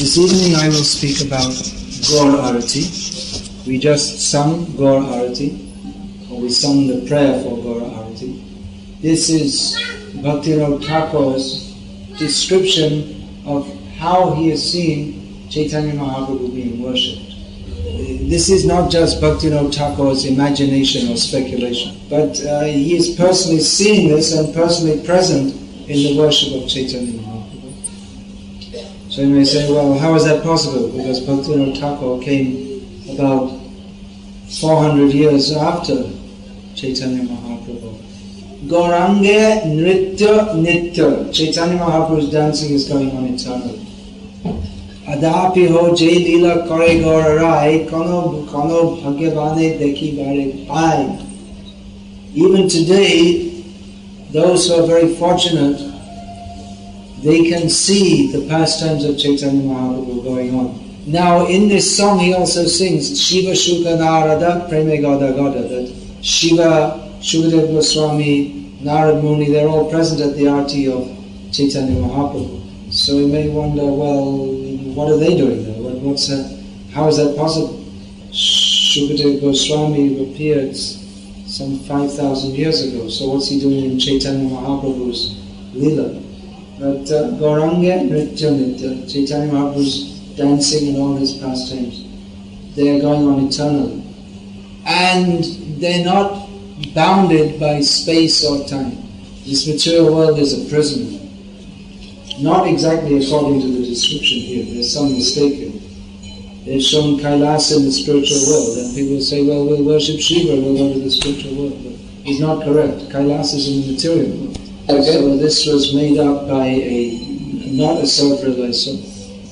This evening I will speak about Gaura Arati. We just sung Gaura Arati, or we sung the prayer for Gaura Arati. This is Bhaktivinoda Thakur's description of how he is seeing Chaitanya Mahaprabhu being worshipped. This is not just Bhaktivinoda Thakur's imagination or speculation, but he is personally seeing this and personally present in the worship of Chaitanya Mahaprabhu. So you may say, well, how is that possible? Because Bhaktivinoda Thakur came about 400 years after Chaitanya Mahaprabhu. Gaurange Nritya Nitya. Chaitanya Mahaprabhu's dancing is going on eternally. Adapi ho jai lila kare Gaurai kono bhagyavane dekhi bare pai. Even today, those who are very fortunate, they can see the pastimes of Chaitanya Mahaprabhu going on. Now, in this song, he also sings Shiva Shuka Narada Preme Gauda Gauda, that Shiva, Shukadeva Goswami, Narad Muni, they're all present at the Arati of Chaitanya Mahaprabhu. So you may wonder, well, what are they doing there? How is that possible? Shukadeva Goswami appeared some 5,000 years ago, so what's he doing in Chaitanya Mahaprabhu's Leela? But Gauranga Nritya Nitya, Chaitanya Mahaprabhu's dancing and all his pastimes, they are going on eternally. And they're not bounded by space or time. This material world is a prison. Not exactly according to the description here, there's some mistake here. They've shown Kailasa in the spiritual world, and people say, well, we'll worship Shiva, we'll go to the spiritual world. But it's not correct. Kailasa is in the material world. Okay. So this was made up by not a self-realized soul.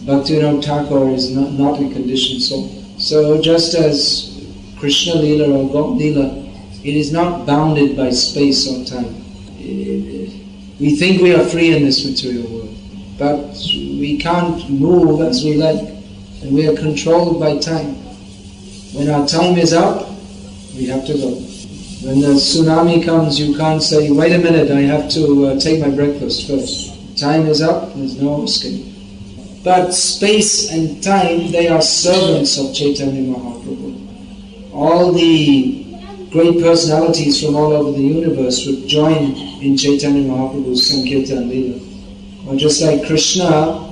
Bhaktivinoda Thakur is not a conditioned soul. So just as Krishna Leela or God Leela, it is not bounded by space or time. We think we are free in this material world, but we can't move as we like, and we are controlled by time. When our time is up, we have to go. When the tsunami comes, you can't say, wait a minute, I have to take my breakfast first. Time is up, there's no escape. But space and time, they are servants of Chaitanya Mahaprabhu. All the great personalities from all over the universe would join in Chaitanya Mahaprabhu's Sankirtan Leela. Or just like Krishna,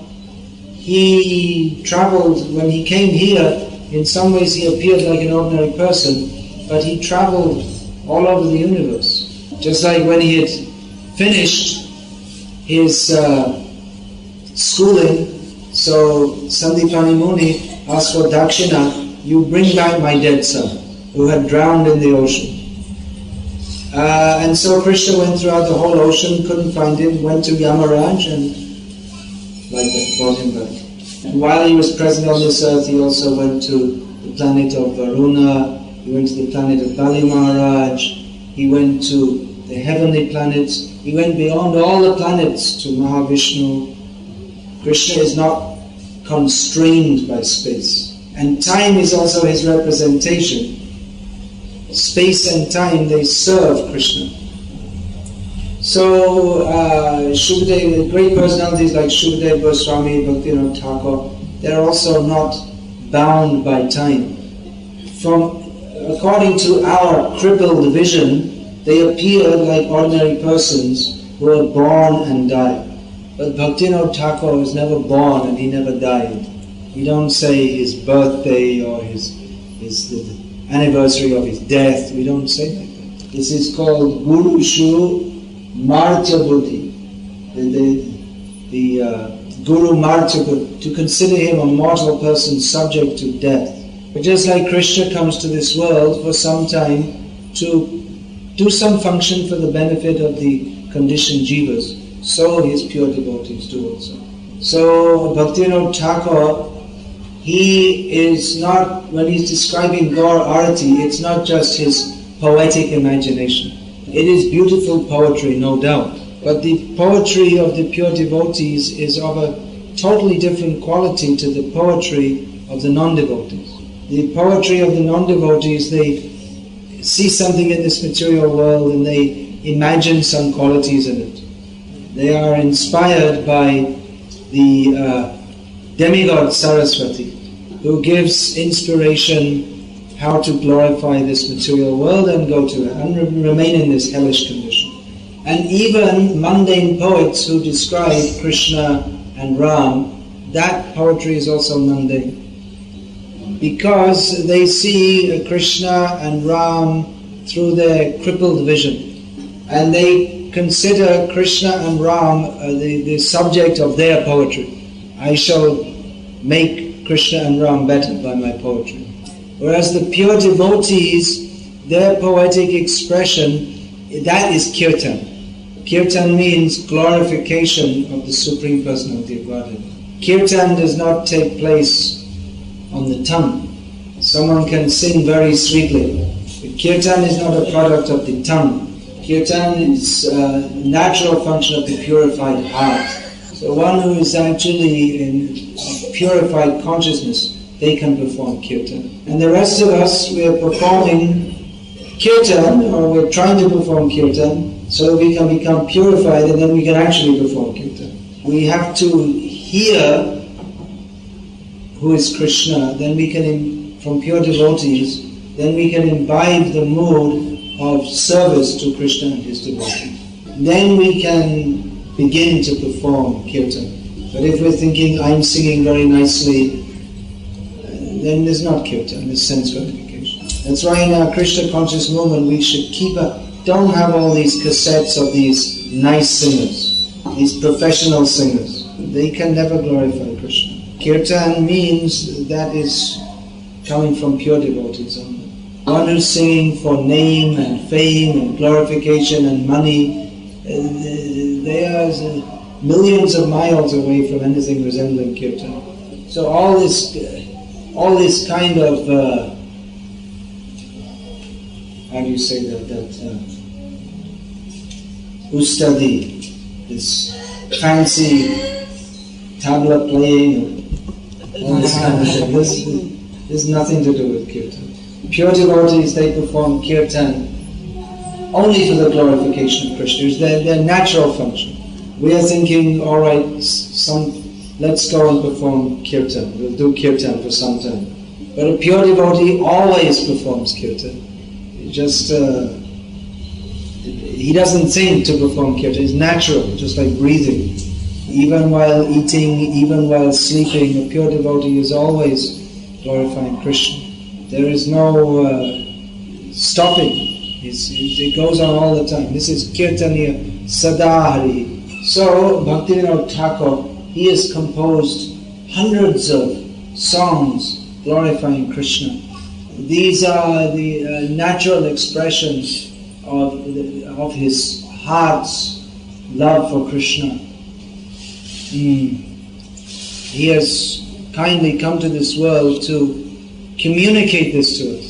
he traveled, when he came here, in some ways he appeared like an ordinary person, but he traveled all over the universe. Just like when he had finished his schooling, so Sandipani Muni asked for Dakshina, you bring back my dead son, who had drowned in the ocean. And so Krishna went throughout the whole ocean, couldn't find him, went to Yamaraj and like that, brought him back. And while he was present on this earth, he also went to the planet of Varuna, he went to the planet of Bali Maharaj, he went to the heavenly planets, he went beyond all the planets to Mahavishnu. Krishna is not constrained by space. And time is also his representation. Space and time, they serve Krishna. So, Shukadeva, great personalities like Shukadeva Goswami, Bhaktivinoda Thakur, they're also not bound by time. According to our crippled vision, they appear like ordinary persons who are born and die. But Bhaktivinoda Thakur was never born and he never died. We don't say his birthday or the anniversary of his death. We don't say like that. This is called Guru Shu Martya Buddhi. The Guru Martya Buddhi, to consider him a mortal person subject to death. But just like Krishna comes to this world for some time to do some function for the benefit of the conditioned jivas, so his pure devotees do also. So Bhaktivinoda Thakur, he is not, when he's describing Gaura Arati, it's not just his poetic imagination. It is beautiful poetry, no doubt. But the poetry of the pure devotees is of a totally different quality to the poetry of the non-devotees. The poetry of the non-devotees, they see something in this material world and they imagine some qualities in it. They are inspired by the demigod Saraswati, who gives inspiration how to glorify this material world and go to it and remain in this hellish condition. And even mundane poets who describe Krishna and Ram, that poetry is also mundane, because they see Krishna and Ram through their crippled vision, and they consider Krishna and Ram the subject of their poetry. I shall make Krishna and Ram better by my poetry. Whereas the pure devotees, their poetic expression, that is kirtan. Kirtan means glorification of the Supreme Personality of Godhead. Kirtan does not take place on the tongue. Someone can sing very sweetly, but kirtan is not a product of the tongue. Kirtan is a natural function of the purified heart. So one who is actually in purified consciousness, they can perform kirtan. And the rest of us, we are performing kirtan, or we're trying to perform kirtan, so we can become purified and then we can actually perform kirtan. We have to hear who is Krishna, then we can, from pure devotees, then we can imbibe the mood of service to Krishna and his devotees. Then we can begin to perform kirtan. But if we're thinking, I'm singing very nicely, then there's not kirtan, there's sense gratification. That's why in our Krishna conscious movement we should don't have all these cassettes of these nice singers, these professional singers. They can never glorify Krishna. Kirtan means that is coming from pure devotees only. One who's singing for name and fame and glorification and money, they are millions of miles away from anything resembling kirtan. So all this kind of how do you say that ustadi, this fancy tabla playing, all this kind of thing. This has nothing to do with kirtan. Pure devotees, they perform kirtan only for the glorification of Krishna. It's their natural function. We are thinking, all right, let's go and perform kirtan. We'll do kirtan for some time. But a pure devotee always performs kirtan. He doesn't think to perform kirtan. It's natural, just like breathing. Even while eating, even while sleeping, a pure devotee is always glorifying Krishna. There is no stopping. It goes on all the time. This is Kirtaniya Sadahari. So Bhaktivinoda Thakur, he has composed hundreds of songs glorifying Krishna. These are the natural expressions of his heart's love for Krishna. He has kindly come to this world to communicate this to us.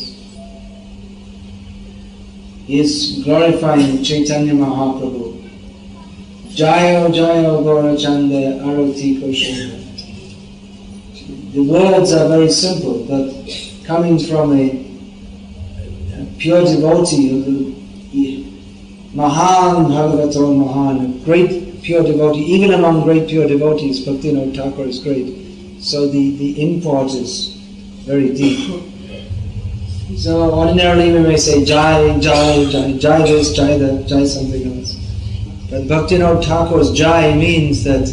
He is glorifying Chaitanya Mahaprabhu. Jayo Jayo Gaura Chanda Arati Koshona. The words are very simple, but coming from a pure devotee, Mahan Bhagavato Mahan, a great pure devotee, even among great pure devotees, Bhaktivinoda Thakur is great. So the import is very deep. So ordinarily we may say Jai, Jai, Jai, Jai this, Jai that, Jai something else. But Bhaktivinoda Thakur's Jai means that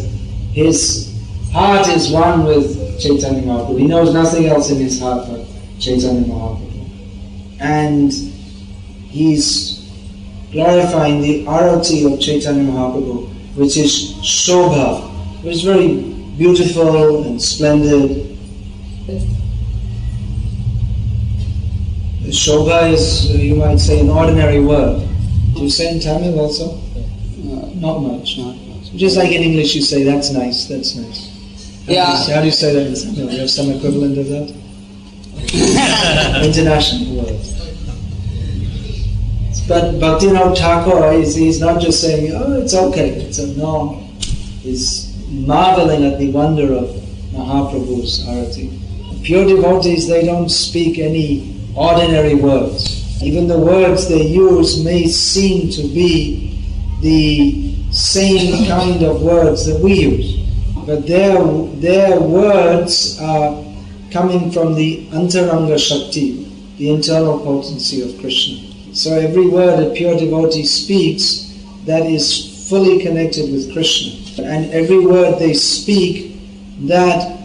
his heart is one with Chaitanya Mahaprabhu. He knows nothing else in his heart but Chaitanya Mahaprabhu. And he's glorifying the Arati of Chaitanya Mahaprabhu, which is Shobha, which is very beautiful and splendid. Shobha is, you might say, an ordinary word. Do you say in Tamil also? Not much. Just like in English you say, that's nice, that's nice. How do you say that in Tamil? You have some equivalent of that? International word. But Bhaktivinoda Thakur, he's not just saying, oh, it's okay. No. He's marveling at the wonder of Mahaprabhu's Arati. Pure devotees, they don't speak any ordinary words. Even the words they use may seem to be the same kind of words that we use. but their words are coming from the Antaranga Shakti, the internal potency of Krishna. So every word a pure devotee speaks, that is fully connected with Krishna. And every word they speak, that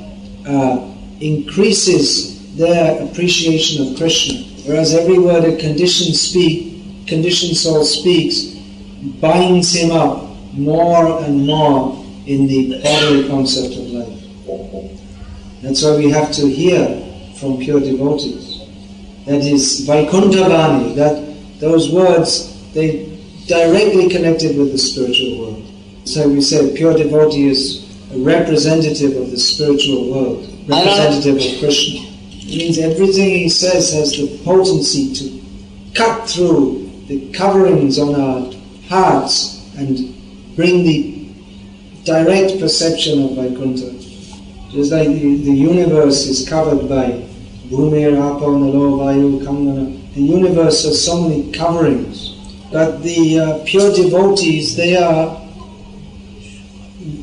increases their appreciation of Krishna. Whereas every word a conditioned soul speaks, binds him up more and more in the bodily concept of life. That's why we have to hear from pure devotees. That is Vaikuntha Vani, that those words, they directly connected with the spiritual world. So we say pure devotee is a representative of the spiritual world, representative of Krishna. It means everything he says has the potency to cut through the coverings on our hearts and bring the direct perception of Vaikuntha. Just like the universe is covered by Bhumir, Apo, Nalo, Vayu, Kamana. The universe has so many coverings. But the pure devotees, they are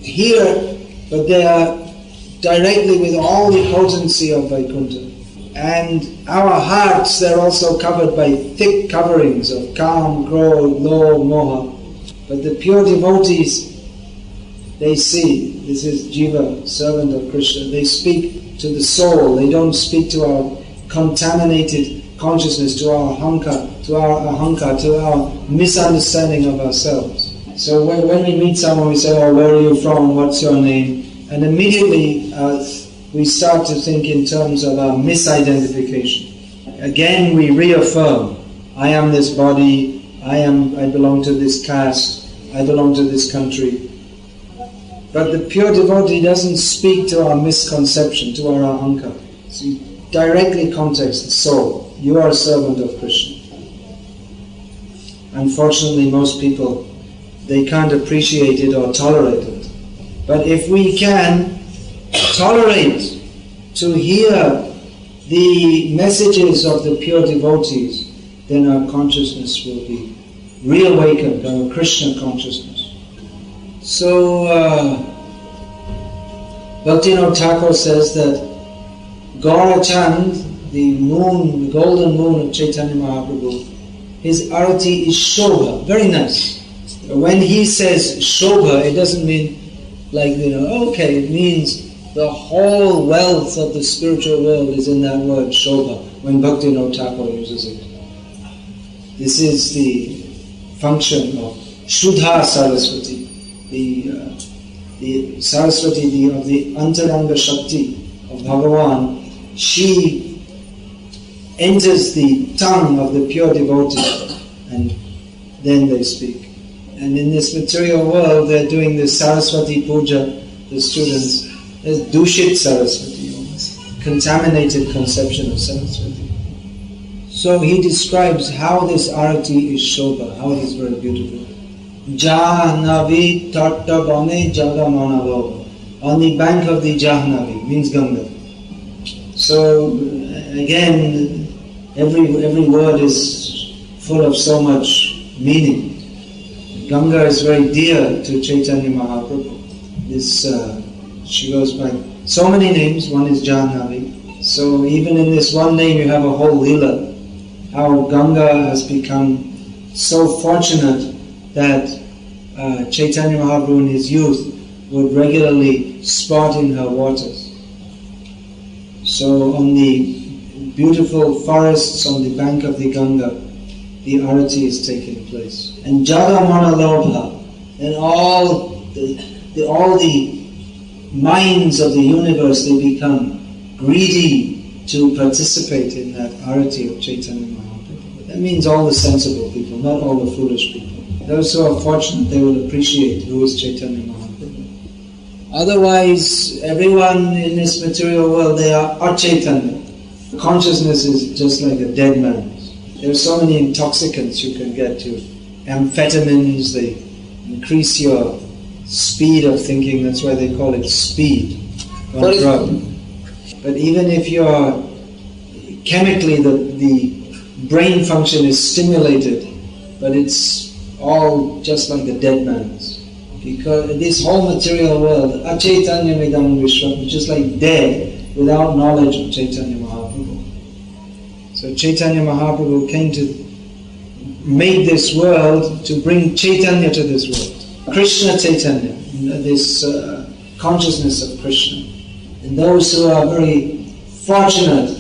here, but they are directly with all the potency of Vaikuntha. And our hearts, they're also covered by thick coverings of Kam, Krodh, Lobh, Moha. But the pure devotees, they see, this is Jiva, servant of Krishna. They speak to the soul. They don't speak to our contaminated consciousness, to our ahankar, to our misunderstanding of ourselves. So when we meet someone, we say, oh, where are you from? What's your name? And immediately we start to think in terms of our misidentification. Again, we reaffirm, I am this body, I belong to this caste, I belong to this country. But the pure devotee doesn't speak to our misconception, to our ahankar. So he directly contacts the soul. You are a servant of Krishna. Unfortunately, most people, they can't appreciate it or tolerate it. But if we can tolerate to hear the messages of the pure devotees, then our consciousness will be reawakened, our Krishna consciousness. So, Bhaktivinoda Thakur says that Gaura Chand, the moon, the golden moon of Chaitanya Mahaprabhu, his arati is Shobha, very nice. When he says Shobha, it doesn't mean like, okay, it means the whole wealth of the spiritual world is in that word Shobha, when Bhaktivinoda Thakur uses it. This is the function of Shuddha Saraswati, the Saraswati of the Antaranga Shakti of Bhagavan. She enters the tongue of the pure devotee and then they speak. And in this material world, they're doing the Saraswati Puja, the students. There's Dushit Saraswati, almost contaminated conception of Saraswati. So he describes how this arati is Shobha, how it is very beautiful. Jahnavi Tattavane Jagamanavo, on the bank of the Jahnavi, means Ganga. So again, every word is full of so much meaning. Ganga is very dear to Chaitanya Mahaprabhu. She goes by so many names. One is Jahnavi. So even in this one name you have a whole lila. How Ganga has become so fortunate that Chaitanya Mahaprabhu in his youth would regularly spot in her waters. So on the beautiful forests on the bank of the Ganga, the arati is taking place. And Jagamana Lobha, and all the minds of the universe, they become greedy to participate in that arati of Chaitanya Mahaprabhu. That means all the sensible people, not all the foolish people. Those who are fortunate, they will appreciate who is Chaitanya Mahaprabhu. Otherwise, everyone in this material world, they are achaitanya. Consciousness is just like a dead man's. There are so many intoxicants you can get to. Amphetamines, they increase your speed of thinking, that's why they call it speed, one drug. But even if you're chemically the brain function is stimulated, but it's all just like the dead man's. Because this whole material world, achaitanya midam vishwam, which is like dead without knowledge of Chaitanya Mahaprabhu. So Chaitanya Mahaprabhu came to make this world, to bring Chaitanya to this world. Krishna Chaitanya, this consciousness of Krishna. And those who are very fortunate,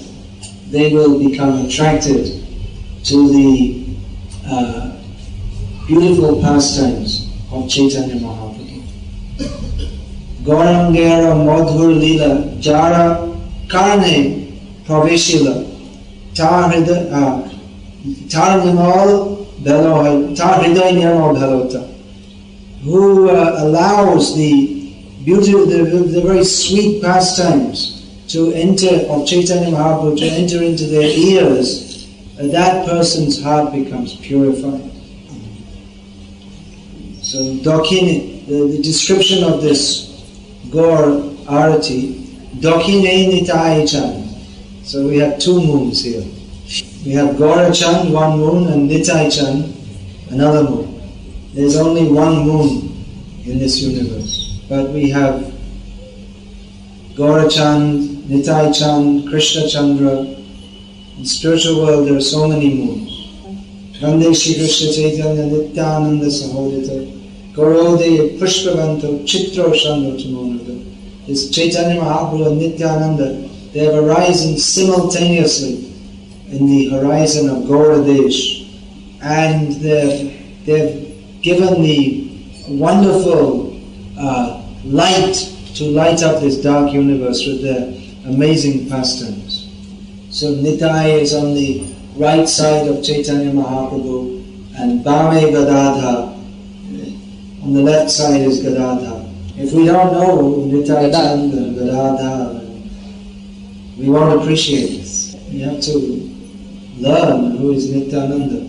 they will become attracted to the beautiful pastimes of Chaitanya Mahaprabhu. Gaurangera Madhur Lila Jara Karne Praveshila Tar Nimal Bhelota, who allows the beautiful, the very sweet pastimes to enter, of Chaitanya Mahaprabhu, to enter into their ears, that person's heart becomes purified. So Dakhine, the description of this Gaur Arati, Dakhine Nitai Chand. So we have two moons here. We have Gaura Chand, one moon, and Nitai Chand, another moon. There's only one moon in this universe. But we have Gaura Chand, Nitai Chand, Krishna Chandra. In spiritual world there are so many moons. Vande Shri Krishna Chaitanya Nityananda Sahodita Gaurode Pushpavanto Chitro Shando Tumonada. This Chaitanya Mahaprabhu and Nityananda, they have arisen simultaneously in the horizon of Gaura Desh, and they've given the wonderful light to light up this dark universe with their amazing pastimes. So Nitai is on the right side of Chaitanya Mahaprabhu, and Bhame Gadadha, on the left side is Gadadha. If we don't know Nitai Chand and Gadadha, we won't appreciate this. We have to learn who is Nityananda,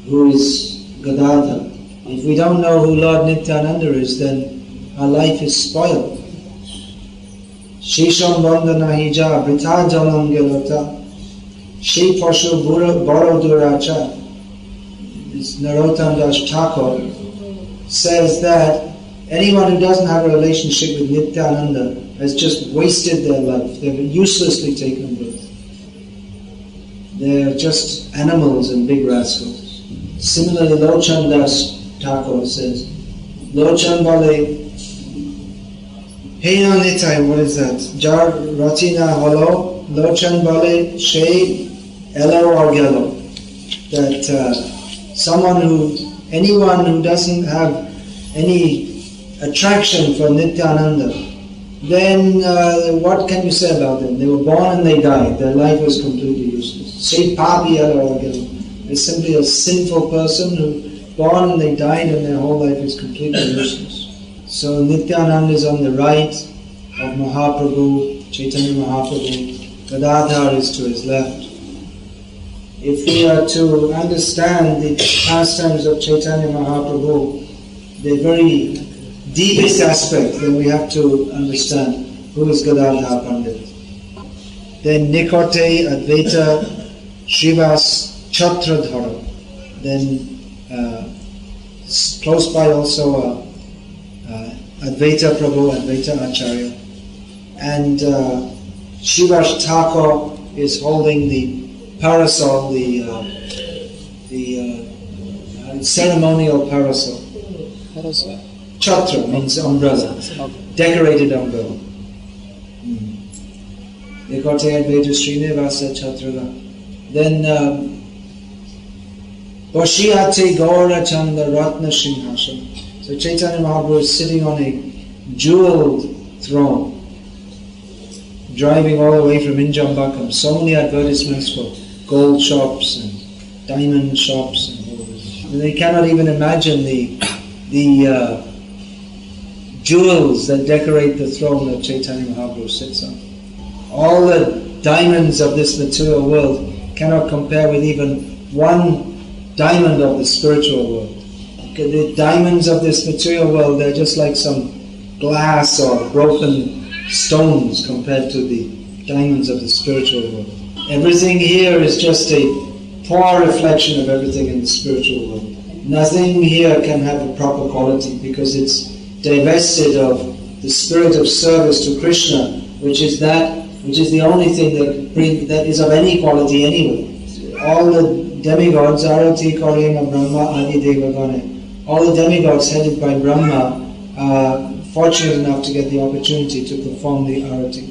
who is Gadadha. If we don't know who Lord Nityananda is, then our life is spoiled. Shisham Bandana Hija Brita Jalam Gelata Shi Pashu Boro Duracha. This Narottam Das Thakur says that anyone who doesn't have a relationship with Nityananda has just wasted their life. They've uselessly taken birth. They're just animals and big rascals. Similarly, Lochan Das Thakur says, Lochan Bale, Hey no Nitai, what is that? Jar Ratina Holo, Lochan Bale, Shay, Elo or Gelo. That anyone who doesn't have any attraction for Nityananda, then what can you say about them? They were born and they died. Their life was completely useless. Say Papi Elo or Gelo. They're simply a sinful person who born and they died and their whole life is completely useless. So Nityananda is on the right of Mahaprabhu, Chaitanya Mahaprabhu. Gadadhar is to his left. If we are to understand the pastimes of Chaitanya Mahaprabhu, the very deepest aspect, then we have to understand who is Gadadhar Pandit. Then Nikote Advaita Shrivas Chatradhara. Then close by also Advaita Prabhu, Advaita Acharya. And Shrivas Thakur is holding the parasol, the ceremonial parasol. Chatra means umbrella, decorated umbrella. Nikote Advaita Srinivasa Chatrala. Then Vashyate Gaura Chanda Ratna Simhasana. So Chaitanya Mahaprabhu is sitting on a jeweled throne, driving all the way from Injambakam. So many advertisements for gold shops and diamond shops and all this. And they cannot even imagine the jewels that decorate the throne that Chaitanya Mahaprabhu sits on. All the diamonds of this material world cannot compare with even one diamond of the spiritual world. The diamonds of this material world, they're just like some glass or broken stones compared to the diamonds of the spiritual world. Everything here is just a poor reflection of everything in the spiritual world. Nothing here can have a proper quality because it's divested of the spirit of service to Krishna, which is the only thing that is of any quality anyway. All the demigods, Arati, Karyama, Brahma, Adi, Devagane, all the demigods headed by Brahma are fortunate enough to get the opportunity to perform the Arati.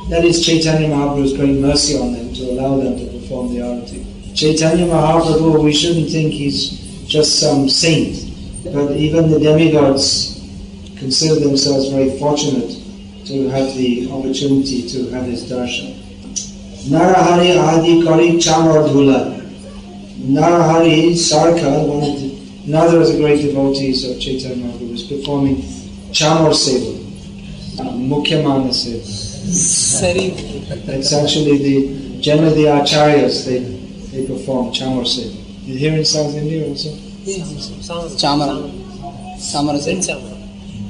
That is Chaitanya Mahaprabhu's great mercy on them to allow them to perform the Arati. Chaitanya Mahaprabhu, we shouldn't think he's just some saint, but even the demigods consider themselves very fortunate to have the opportunity to have his darshan. Narahari Adi Kari Chamar Dhula. Narahari Sarkar, another of the great devotees of Chaitanya Mahaprabhu, was performing Chamar Seva, Mukhyamana Seva. It's actually generally the acharyas, they perform Chamar Seva. You hear in South India also? Chamar.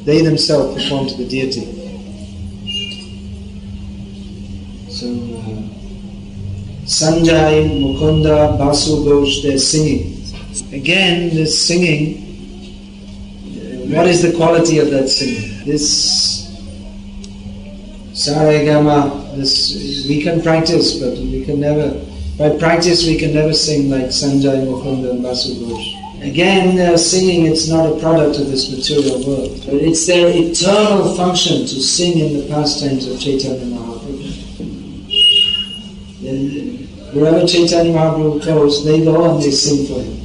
They themselves perform to the deity. So, Sanjay, Mukunda, Basu Ghosh, they're singing. Again, this singing, what is the quality of that singing? This Saragama, this we can practice, but we can never, by practice we can never sing like Sanjay, Mukunda and Basu Ghosh. Again, singing, it's not a product of this material world, but it's their eternal function to sing in the pastimes of Chaitanya Mahaprabhu. Wherever Chaitanya Mahaprabhu goes, they go and they sing for him.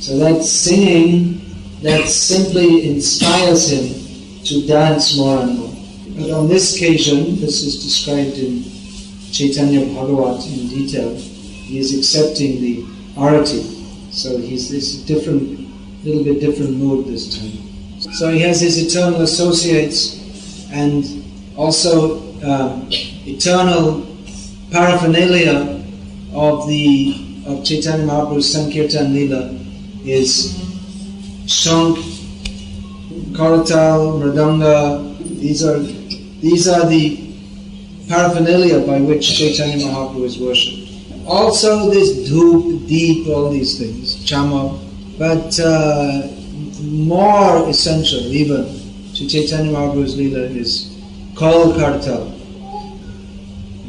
So that singing, that simply inspires him to dance more and more. But on this occasion, this is described in Chaitanya Bhagavat in detail, he is accepting the Arati. So he's this little bit different mood this time. So he has his eternal associates and also eternal paraphernalia of Chaitanya Mahaprabhu's Sankirtan Leela is Shankh, Karatal, Mridanga. These are the paraphernalia by which Chaitanya Mahaprabhu is worshipped. Also this Dhoop, Deep, all these things, Chama, but more essential even to Chaitanya Mahaprabhu's Leela is Kal Kartal.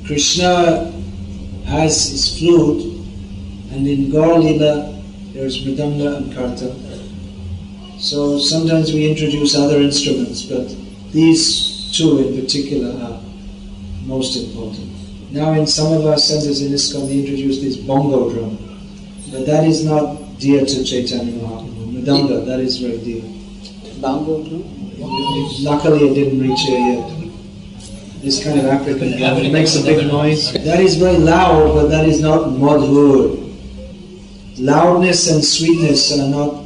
Krishna has his flute, and in Gaura Leela there is Mridanga and Kartal. So sometimes we introduce other instruments, but these two in particular are most important. Now in some of our centers in ISKCON we introduce this bongo drum, but that is not dear to Chaitanya Mahaprabhu. Mridanga, that is very dear. Bongo drum? Luckily it didn't reach here yet. This kind of African drum, it makes a big noise. That is very loud, but that is not madhur. Loudness and sweetness are not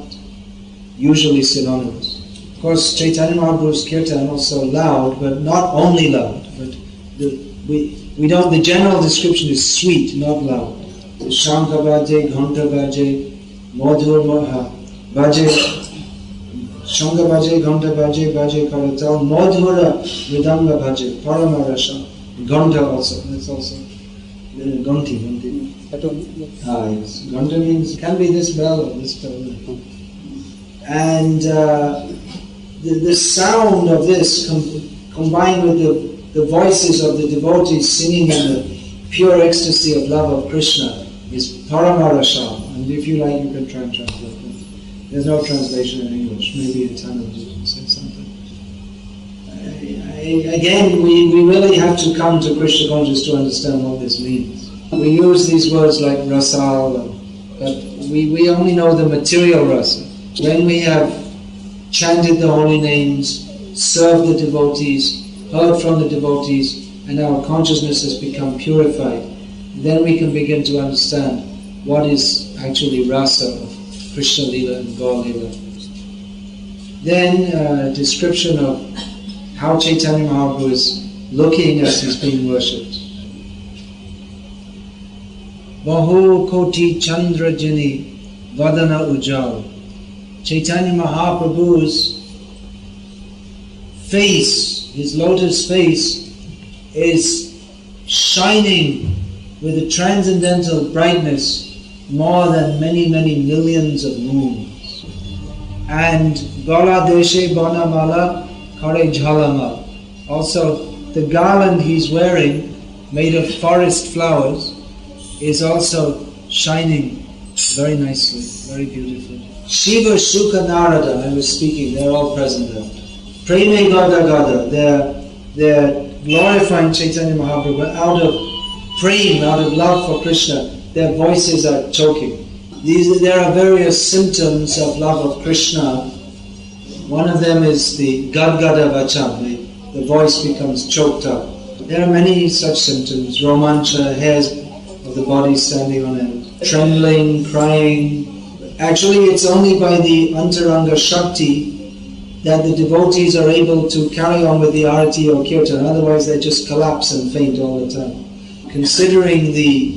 usually synonymous. Of course, Chaitanya Mahaprabhu's kirtan is also loud, but not only loud. But the general description is sweet, not loud. Shankha Bhaje, Ghanta Bhaje, Madhur Bhaje, Shankha Bhaje, Ghanta Bhaje, Bhaje Karatal, Madhura Mridanga Bhaje, Paramarasha, Ghanta also, that's also Ghanti. Yes. Ghanta means, can be this bell or this bell. And the sound of this combined with the voices of the devotees singing in the pure ecstasy of love of Krishna is Paramarasha. And if you like, you can try and translate it. There's no translation in English. Maybe in Tamil you can say something. Again, we really have to come to Krishna consciousness to understand what this means. We use these words like rasal, but we only know the material rasa. When we have chanted the holy names, served the devotees, heard from the devotees, and our consciousness has become purified, then we can begin to understand what is actually rasa of Krishna Leela and Gaura Leela. Then a description of how Chaitanya Mahaprabhu is looking as he's being worshipped. Bahu koti chandra jini vadana ujal. Chaitanya Mahaprabhu's face, his lotus face, is shining with a transcendental brightness more than many millions of moons. And Gaura Deshe Bonamala Kare Jhalama. Also, the garland he's wearing, made of forest flowers, is also shining very nicely, very beautifully. Shiva Shuka Narada, I was speaking, they're all present there. Preme Gada Gada, they're glorifying Chaitanya Mahaprabhu, but out of prema, out of love for Krishna, their voices are choking. There are various symptoms of love of Krishna. One of them is the Gadgada Vachan, the voice becomes choked up. There are many such symptoms. Romancha, hairs of the body standing on end, trembling, crying. Actually, it's only by the Antaranga Shakti that the devotees are able to carry on with the Arati or Kirtan. Otherwise, they just collapse and faint all the time. Considering the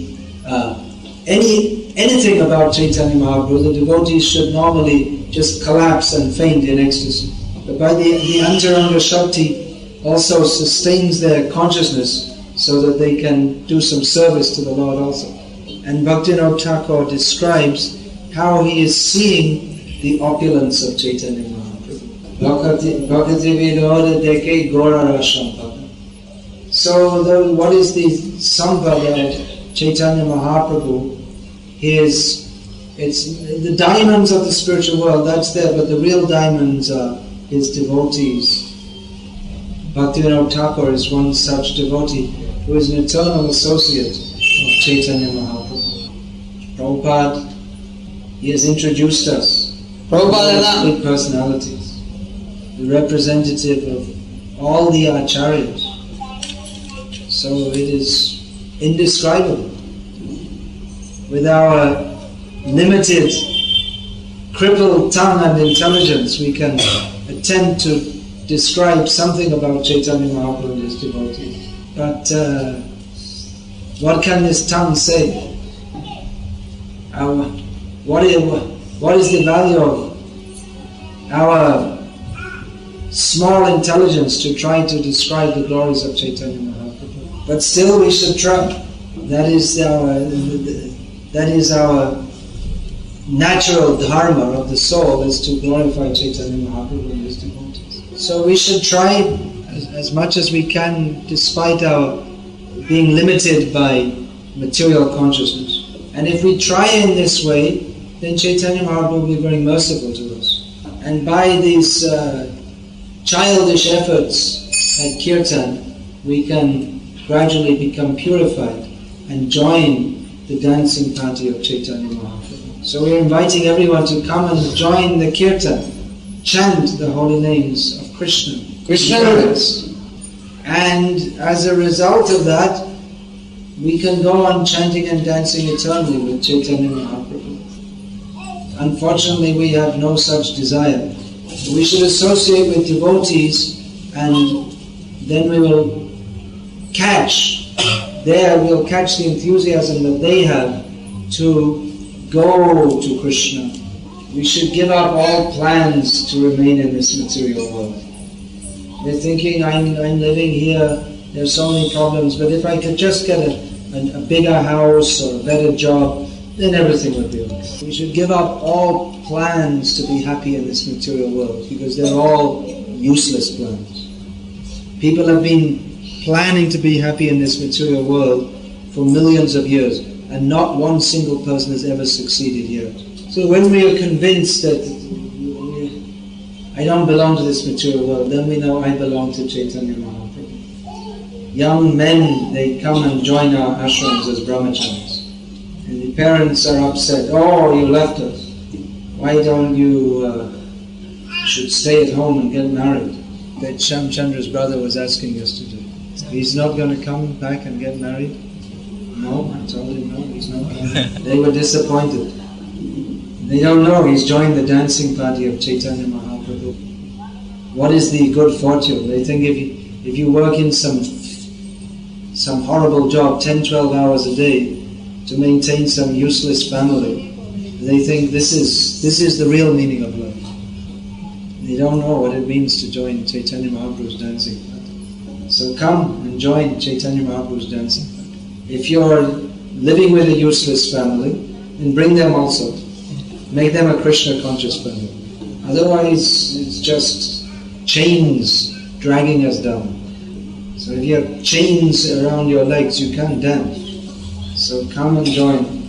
anything about Chaitanya Mahaprabhu, the devotees should normally just collapse and faint in ecstasy. But by the Antaranga Shakti also sustains their consciousness so that they can do some service to the Lord also. And Bhaktivinoda Thakur describes how he is seeing the opulence of Chaitanya Mahaprabhu. Bhakti Vinoda Deke Gaura Sampaka. So what is the Sampada of Chaitanya Mahaprabhu? It's the diamonds of the spiritual world, that's there, but the real diamonds are his devotees. Bhaktivinoda Thakur is one such devotee who is an eternal associate of Chaitanya Mahaprabhu. Prabhupada, he has introduced us as big personalities, the representative of all the acharyas. So it is indescribable. With our limited, crippled tongue and intelligence, we can attempt to describe something about Chaitanya Mahaprabhu and his devotees. But what can this tongue say? What is the value of our small intelligence to try to describe the glories of Chaitanya Mahaprabhu? But still we should try. That is our natural dharma of the soul, is to glorify Chaitanya Mahaprabhu and his devotees. So we should try as much as we can, despite our being limited by material consciousness. And if we try in this way, then Chaitanya Mahaprabhu will be very merciful to us. And by these childish efforts at kirtan, we can gradually become purified and join the dancing party of Chaitanya Mahaprabhu. So we're inviting everyone to come and join the kirtan, chant the holy names of Krishna. And as a result of that, we can go on chanting and dancing eternally with Chaitanya Mahaprabhu. Unfortunately, we have no such desire. We should associate with devotees, and then we'll catch the enthusiasm that they have to go to Krishna. We should give up all plans to remain in this material world. We're thinking, I'm living here, there's so many problems, but if I could just get a bigger house or a better job, then everything would be okay. We should give up all plans to be happy in this material world, because they're all useless plans. People have been planning to be happy in this material world for millions of years, and not one single person has ever succeeded yet. So when we are convinced that I don't belong to this material world, then we know I belong to Chaitanya Mahaprabhu. Young men, they come and join our ashrams as brahmacharis. And the parents are upset, oh, you left us. Why don't you should stay at home and get married? That Shamchandra's brother was asking us to do. He's not going to come back and get married? No, I told him no, he's not coming. They were disappointed. They don't know he's joined the dancing party of Chaitanya Mahaprabhu. What is the good fortune? They think if you work in some horrible job, 10-12 hours a day, to maintain some useless family, they think this is the real meaning of life. They don't know what it means to join Chaitanya Mahaprabhu's dancing party. So come and join Chaitanya Mahaprabhu's dancing party. If you're living with a useless family, and bring them also. Make them a Krishna conscious person. Otherwise, it's just chains dragging us down. So if you have chains around your legs, you can't dance. So come and join.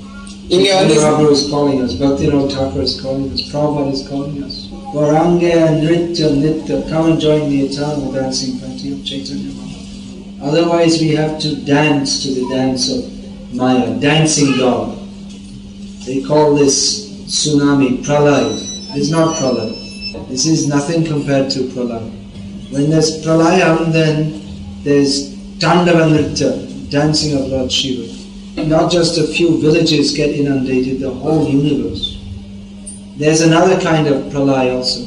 Perambur is calling us, Bhaktivinoda Thakur is calling us, Prabhupada is calling us. Gauranga Nritya Nitya, come and join the eternal dancing party of Chaitanya Mahaprabhu. Otherwise we have to dance to the dance of Maya, dancing God. They call this tsunami Pralay. It's not Pralay. This is nothing compared to Pralay. When there's Pralayam, then there's Tandava Nritya, dancing of Lord Shiva. Not just a few villages get inundated, the whole universe. There's another kind of pralay also.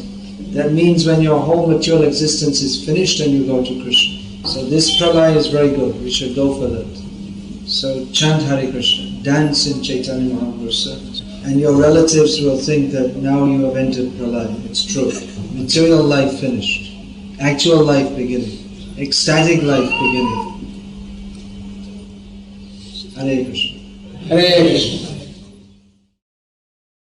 That means when your whole material existence is finished and you go to Krishna. So this pralay is very good, we should go for that. So chant Hare Krishna, dance in Chaitanya Mahaprabhu's service. And your relatives will think that now you have entered pralay. It's true. Material life finished. Actual life beginning. Ecstatic life beginning. Hare Krishna. Hare Krishna.